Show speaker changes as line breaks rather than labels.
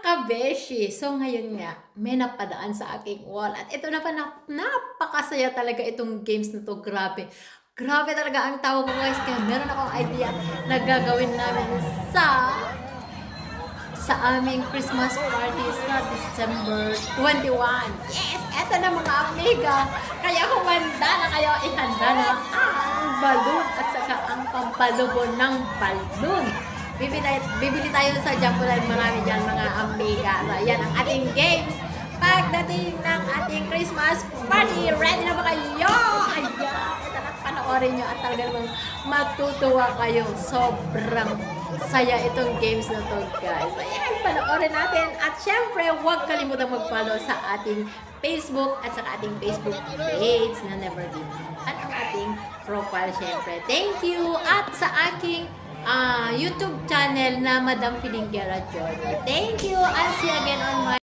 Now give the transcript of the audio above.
kabeshi! So ngayon nga, may napadaan sa aking wall. At ito na pa, napakasaya talaga itong games na to. Grabe. Grabe talaga ang tawag ko guys. Kaya meron akong idea na gagawin namin sa aming Christmas party sa December 21. Yes! Eto na mga amiga. Kaya humanda na kayo. Ihanda na ang balloon at saka ang pampalubo ng balloon. Bibili tayo sa Jambulan. Marami dyan mga amiga. So, yan ang ating games. Pagdating ng ating Christmas party, ready na ba kayo? Ayan, ito na, panoorin nyo at talaga namang matutuwa kayo. Sobrang saya itong games na to guys. Ayan, panoorin natin. At syempre, huwag kalimutang mag-follow sa ating Facebook at sa ating Facebook page na Never Din. At ang ating profile syempre. Thank you! At sa aking YouTube channel na Madam Filinguera Journey. Thank you! I'll see you again on